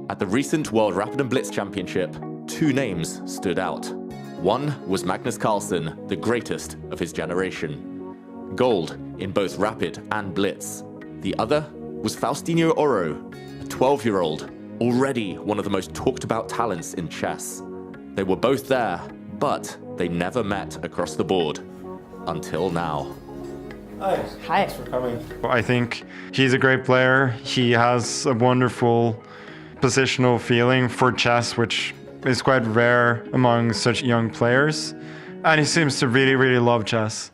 At the recent World Rapid and Blitz Championship, two names stood out. One was Magnus Carlsen, the greatest of his generation. Gold in both Rapid and Blitz. The other was Faustino Oro, a 12-year-old, already one of the most talked about talents in chess. They were both there, but they never met across the board. Until now. Hi. Hi. Thanks for coming. I think he's a great player. He has a wonderful positional feeling for chess, which is quite rare among such young players. And he seems to really, really love chess.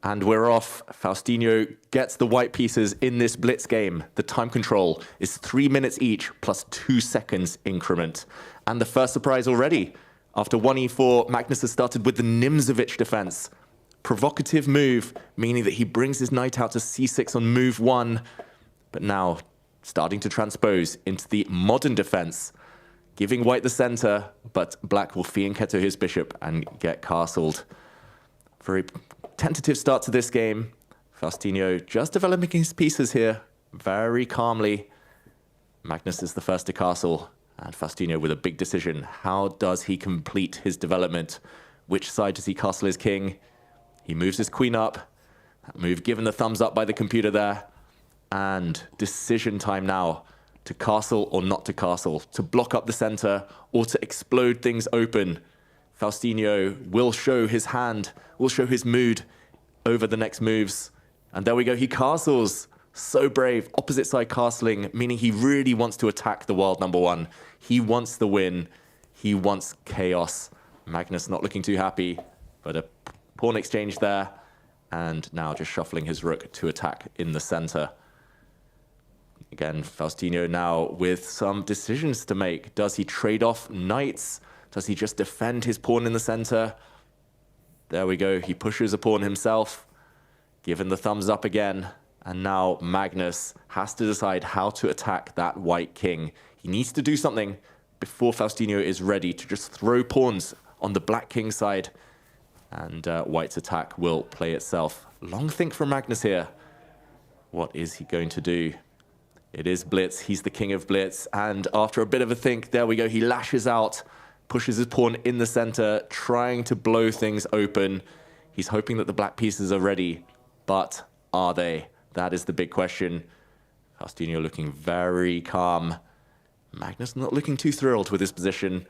And we're off. Faustino gets the white pieces in this blitz game. The time control is 3 minutes each plus 2 seconds increment. And the first surprise already. After 1e4, Magnus has started with the Nimzovich defense. Provocative move, meaning that he brings his knight out to c6 on move 1. But now, starting to transpose into the modern defense, giving white the center, but black will fianchetto his bishop and get castled. Very tentative start to this game. Faustino just developing his pieces here, very calmly. Magnus is the first to castle, and Faustino with a big decision. How does he complete his development? Which side does he castle his king? He moves his queen up. That move given the thumbs up by the computer there. And decision time now to castle or not to castle, to block up the center or to explode things open. Faustino will show his hand, will show his mood over the next moves. And there we go, he castles. So brave, opposite side castling, meaning he really wants to attack the world number one. He wants the win. He wants chaos. Magnus not looking too happy, but a pawn exchange there. And now just shuffling his rook to attack in the center. Again, Faustino now with some decisions to make. Does he trade off knights? Does he just defend his pawn in the center? There we go, he pushes a pawn himself, given the thumbs up again. And now Magnus has to decide how to attack that white king. He needs to do something before Faustino is ready to just throw pawns on the black king side. And white's attack will play itself. Long think from Magnus here. What is he going to do? It is blitz. He's the king of blitz. And after a bit of a think, there we go. He lashes out, pushes his pawn in the center, trying to blow things open. He's hoping that the black pieces are ready. But are they? That is the big question. Faustino looking very calm. Magnus not looking too thrilled with his position.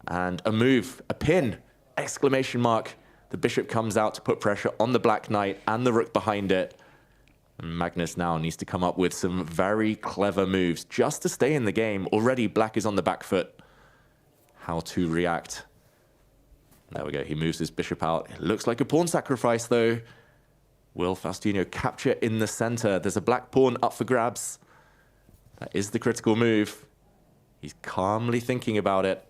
And a move, a pin, exclamation mark. The bishop comes out to put pressure on the black knight and the rook behind it. And Magnus now needs to come up with some very clever moves just to stay in the game. Already black is on the back foot. How to react. There we go, he moves his bishop out. It looks like a pawn sacrifice though. Will Faustino capture in the center? There's a black pawn up for grabs. That is the critical move. He's calmly thinking about it.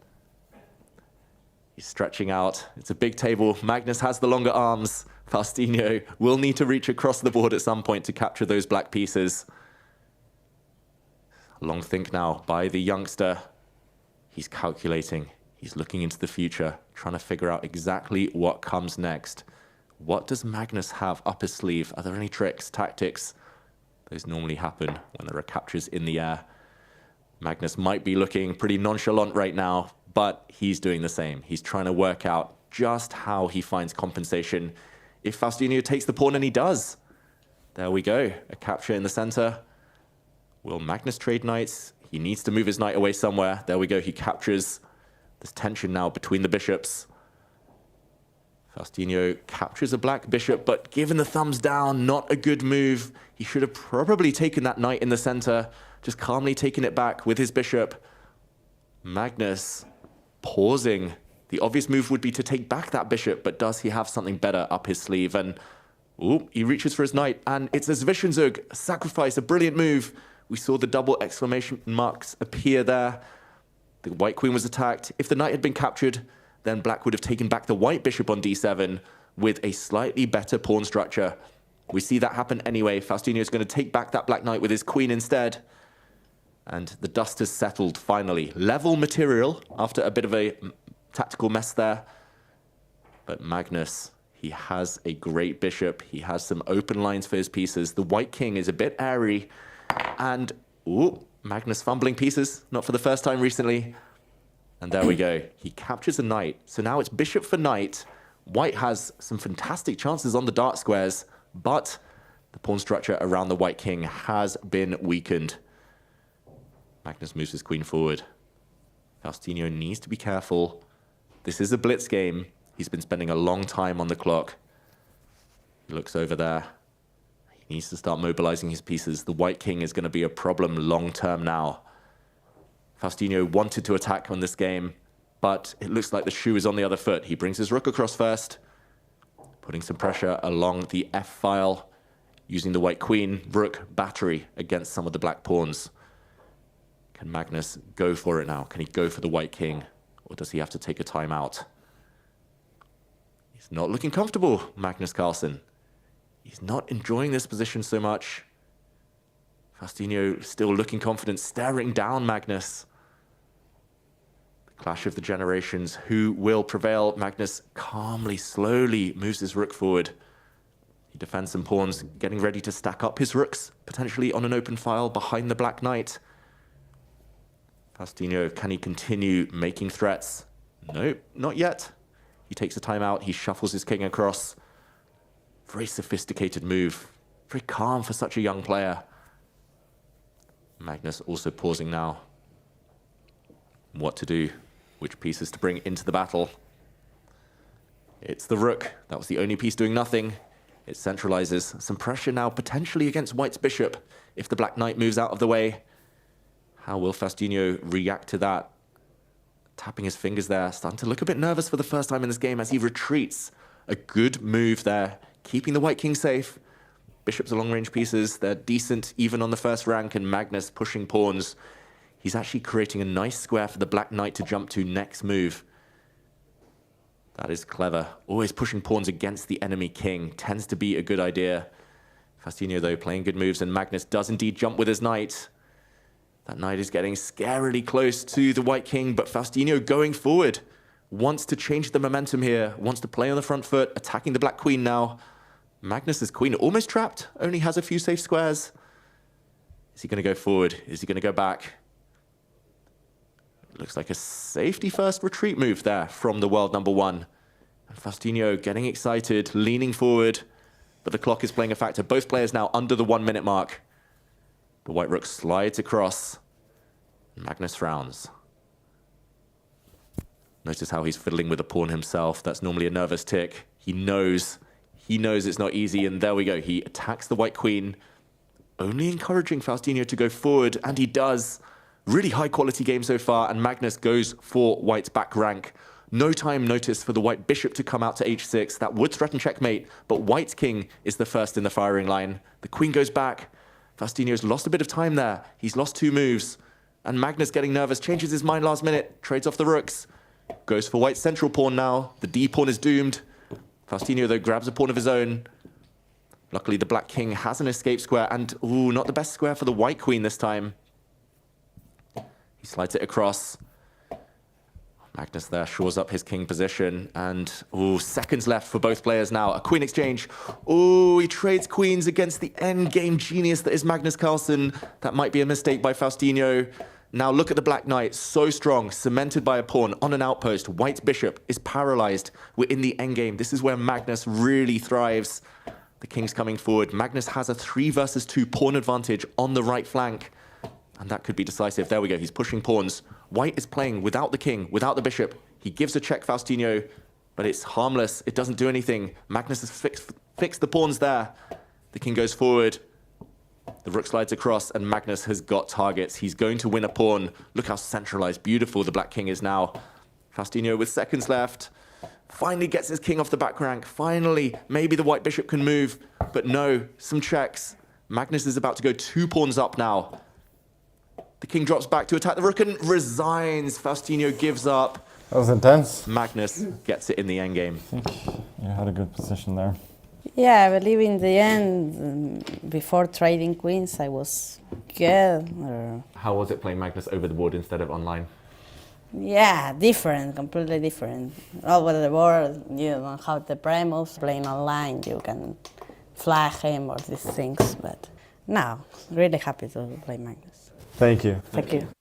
He's stretching out. It's a big table. Magnus has the longer arms. Faustino will need to reach across the board at some point to capture those black pieces. Long think now by the youngster. He's calculating. He's looking into the future, trying to figure out exactly what comes next. What does Magnus have up his sleeve? Are there any tricks, tactics? Those normally happen when there are captures in the air. Magnus might be looking pretty nonchalant right now, but he's doing the same. He's trying to work out just how he finds compensation. If Faustino takes the pawn, and he does. There we go, a capture in the center. Will Magnus trade knights? He needs to move his knight away somewhere. There we go, he captures. There's tension now between the bishops. Faustino captures a black bishop, but given the thumbs down, not a good move. He should have probably taken that knight in the center, just calmly taken it back with his bishop. Magnus pausing. The obvious move would be to take back that bishop, but does he have something better up his sleeve? And ooh, he reaches for his knight, and it's a Zwischenzug, a sacrifice, a brilliant move. We saw the double exclamation marks appear there. The white queen was attacked. If the knight had been captured, then black would have taken back the white bishop on d7 with a slightly better pawn structure. We see that happen anyway. Faustino is going to take back that black knight with his queen instead. And the dust has settled finally. Level material after a bit of a tactical mess there. But Magnus, he has a great bishop. He has some open lines for his pieces. The white king is a bit airy. And ooh, Magnus fumbling pieces, not for the first time recently. And there we go. He captures a knight. So now it's bishop for knight. White has some fantastic chances on the dark squares, but the pawn structure around the white king has been weakened. Magnus moves his queen forward. Faustino needs to be careful. This is a blitz game. He's been spending a long time on the clock. He looks over there. He needs to start mobilizing his pieces. The white king is going to be a problem long term now. Faustino wanted to attack on this game, but it looks like the shoe is on the other foot. He brings his rook across first, putting some pressure along the f-file, using the white queen rook battery against some of the black pawns. Can Magnus go for it now? Can he go for the white king? Or does he have to take a timeout? He's not looking comfortable, Magnus Carlsen. He's not enjoying this position so much. Faustino still looking confident, staring down Magnus. The clash of the generations. Who will prevail? Magnus calmly, slowly moves his rook forward. He defends some pawns, getting ready to stack up his rooks, potentially on an open file behind the black knight. Faustino, can he continue making threats? Nope, not yet. He takes a timeout, he shuffles his king across. Very sophisticated move. Very calm for such a young player. Magnus also pausing now. What to do? Which pieces to bring into the battle? It's the rook. That was the only piece doing nothing. It centralizes some pressure now, potentially against white's bishop, if the black knight moves out of the way. How will Faustino react to that? Tapping his fingers there, starting to look a bit nervous for the first time in this game as he retreats. A good move there, keeping the white king safe. Bishops are long-range pieces. They're decent even on the first rank, and Magnus pushing pawns. He's actually creating a nice square for the black knight to jump to next move. That is clever. Always pushing pawns against the enemy king tends to be a good idea. Faustino, though, playing good moves, and Magnus does indeed jump with his knight. That knight is getting scarily close to the white king, but Faustino going forward. Wants to change the momentum here. Wants to play on the front foot, attacking the black queen now. Magnus's queen almost trapped, only has a few safe squares. Is he going to go forward? Is he going to go back? It looks like a safety first retreat move there from the world number one. And Faustino getting excited, leaning forward, but the clock is playing a factor. Both players now under the 1 minute mark. The white rook slides across. Magnus frowns. Notice how he's fiddling with the pawn himself. That's normally a nervous tick. He knows it's not easy, and there we go. He attacks the white queen, only encouraging Faustino to go forward, and he does. Really high quality game so far, and Magnus goes for white's back rank. No time notice for the white bishop to come out to h6. That would threaten checkmate, but white's king is the first in the firing line. The queen goes back. Faustino's lost a bit of time there. He's lost 2 moves, and Magnus getting nervous, changes his mind last minute, trades off the rooks. Goes for white's central pawn now. The d pawn is doomed. Faustino, though, grabs a pawn of his own. Luckily, the black king has an escape square, and, ooh, not the best square for the white queen this time. He slides it across. Magnus there shores up his king position, and, ooh, seconds left for both players now. A queen exchange. Ooh, he trades queens against the endgame genius that is Magnus Carlsen. That might be a mistake by Faustino. Now look at the black knight, so strong, cemented by a pawn on an outpost. White's bishop is paralyzed. We're in the endgame. This is where Magnus really thrives. The king's coming forward. Magnus has a 3 versus 2 pawn advantage on the right flank, and that could be decisive. There we go. He's pushing pawns. White is playing without the king, without the bishop. He gives a check, Faustino, but it's harmless. It doesn't do anything. Magnus has fixed the pawns there. The king goes forward. The rook slides across, and Magnus has got targets. He's going to win a pawn. Look how centralized, beautiful the black king is now. Faustino with seconds left. Finally gets his king off the back rank. Finally, maybe the white bishop can move. But no, some checks. Magnus is about to go 2 pawns up now. The king drops back to attack the rook and resigns. Faustino gives up. That was intense. Magnus gets it in the endgame. I think you had a good position there. Yeah, I believe in the end, before trading queens, I was good. How was it playing Magnus over the board instead of online? Yeah, different, completely different. Over the board, you don't have the prime moves. Playing online, you can flag him or these things. But now, really happy to play Magnus. Thank you. Thank you.